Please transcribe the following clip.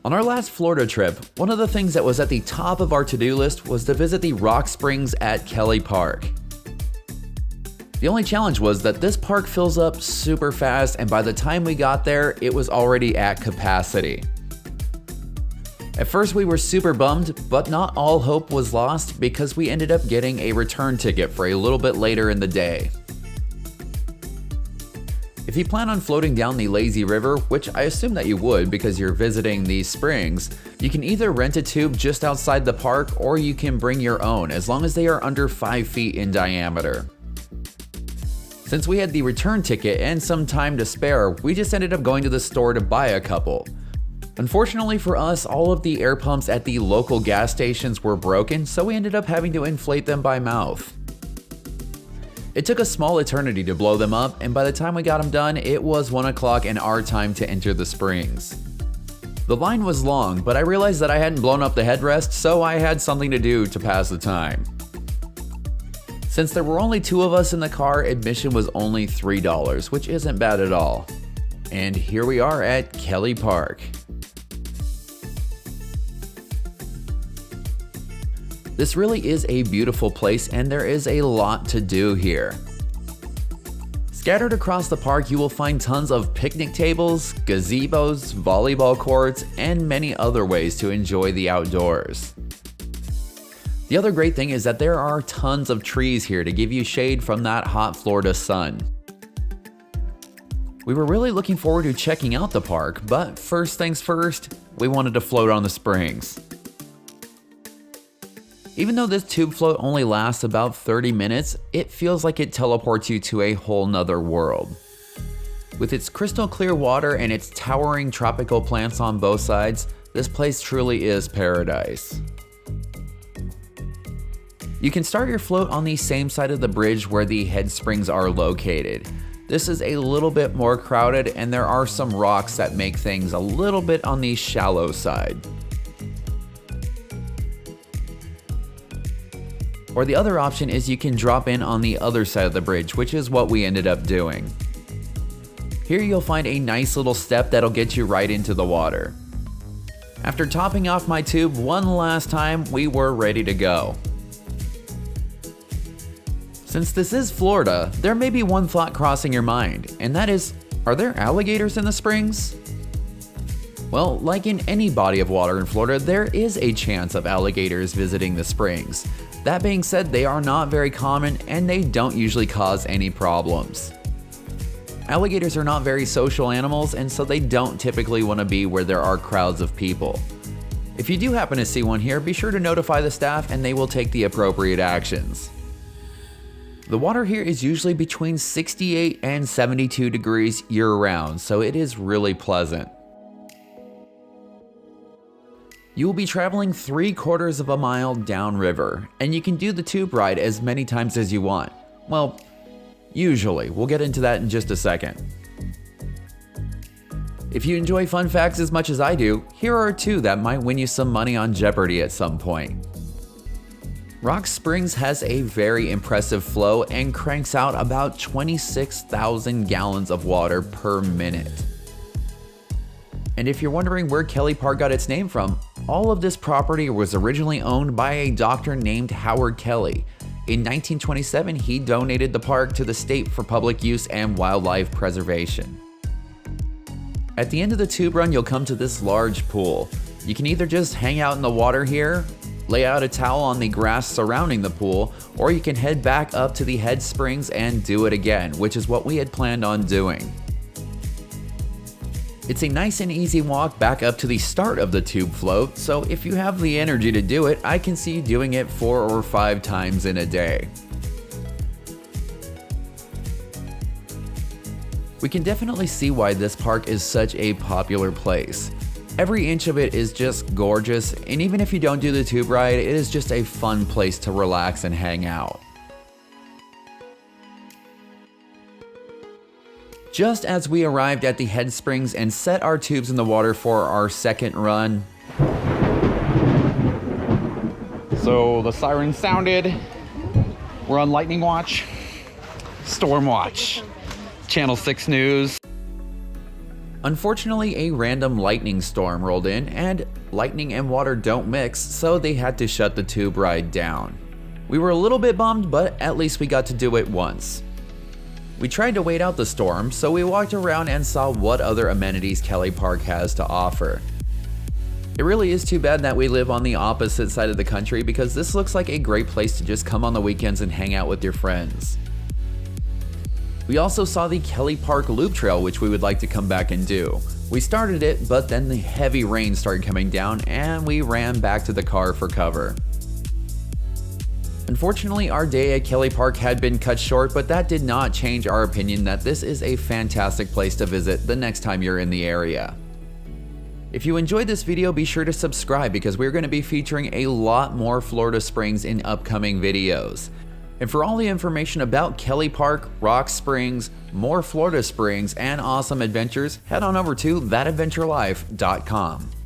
On our last Florida trip, one of the things that was at the top of our to-do list was to visit the rock springs at Kelly Park. The only challenge was that this park fills up super fast, and by the time we got there, it was already at capacity. At first we were super bummed, but not all hope was lost because we ended up getting a return ticket for a little bit later in the day. If you plan on floating down the lazy river, which I assume that you would because you're visiting these springs, you can either rent a tube just outside the park or you can bring your own as long as they are under 5 feet in diameter. Since we had the return ticket and some time to spare, we just ended up going to the store to buy a couple. Unfortunately for us, all of the air pumps at the local gas stations were broken, so we ended up having to inflate them by mouth. It took a small eternity to blow them up, and by the time we got them done, it was 1 o'clock and our time to enter the springs. The line was long, but I realized that I hadn't blown up the headrest, so I had something to do to pass the time. Since there were only 2 of us in the car, admission was only $3, which isn't bad at all. And here we are at Kelly Park. This really is a beautiful place and there is a lot to do here. Scattered across the park, you will find tons of picnic tables, gazebos, volleyball courts, and many other ways to enjoy the outdoors. The other great thing is that there are tons of trees here to give you shade from that hot Florida sun. We were really looking forward to checking out the park, but first things first, we wanted to float on the springs. Even though this tube float only lasts about 30 minutes, it feels like it teleports you to a whole nother world. With its crystal clear water and its towering tropical plants on both sides, this place truly is paradise. You can start your float on the same side of the bridge where the head springs are located. This is a little bit more crowded and there are some rocks that make things a little bit on the shallow side. Or the other option is you can drop in on the other side of the bridge, which is what we ended up doing. Here you'll find a nice little step that'll get you right into the water. After topping off my tube one last time, we were ready to go. Since this is Florida, there may be one thought crossing your mind, and that is, are there alligators in the springs? Well, like in any body of water in Florida, there is a chance of alligators visiting the springs. That being said, they are not very common and they don't usually cause any problems. Alligators are not very social animals and so they don't typically want to be where there are crowds of people. If you do happen to see one here, be sure to notify the staff and they will take the appropriate actions. The water here is usually between 68 and 72 degrees year-round, so it is really pleasant. You will be traveling 3/4 of a mile downriver, and you can do the tube ride as many times as you want. Well, usually. We'll get into that in just a second. If you enjoy fun facts as much as I do, here are 2 that might win you some money on Jeopardy at some point. Rock Springs has a very impressive flow and cranks out about 26,000 gallons of water per minute. And if you're wondering where Kelly Park got its name from, all of this property was originally owned by a doctor named Howard Kelly. In 1927, he donated the park to the state for public use and wildlife preservation. At the end of the tube run, you'll come to this large pool. You can either just hang out in the water here, lay out a towel on the grass surrounding the pool, or you can head back up to the head springs and do it again, which is what we had planned on doing. It's a nice and easy walk back up to the start of the tube float, so if you have the energy to do it, I can see you doing it 4 or 5 times in a day. We can definitely see why this park is such a popular place. Every inch of it is just gorgeous, and even if you don't do the tube ride, it is just a fun place to relax and hang out. Just as we arrived at the head springs and set our tubes in the water for our second run. So the siren sounded. We're on lightning watch, storm watch, Channel 6 News. Unfortunately, a random lightning storm rolled in, and lightning and water don't mix, so they had to shut the tube ride down. We were a little bit bummed, but at least we got to do it once. We tried to wait out the storm, so we walked around and saw what other amenities Kelly Park has to offer. It really is too bad that we live on the opposite side of the country, because this looks like a great place to just come on the weekends and hang out with your friends. We also saw the Kelly Park Loop Trail, which we would like to come back and do. We started it, but then the heavy rain started coming down and we ran back to the car for cover. Unfortunately, our day at Kelly Park had been cut short, but that did not change our opinion that this is a fantastic place to visit the next time you're in the area. If you enjoyed this video, be sure to subscribe because we're going to be featuring a lot more Florida Springs in upcoming videos. And for all the information about Kelly Park, Rock Springs, more Florida Springs, and awesome adventures, head on over to 𝐿𝐻𝐴DVENTURELIFE.com.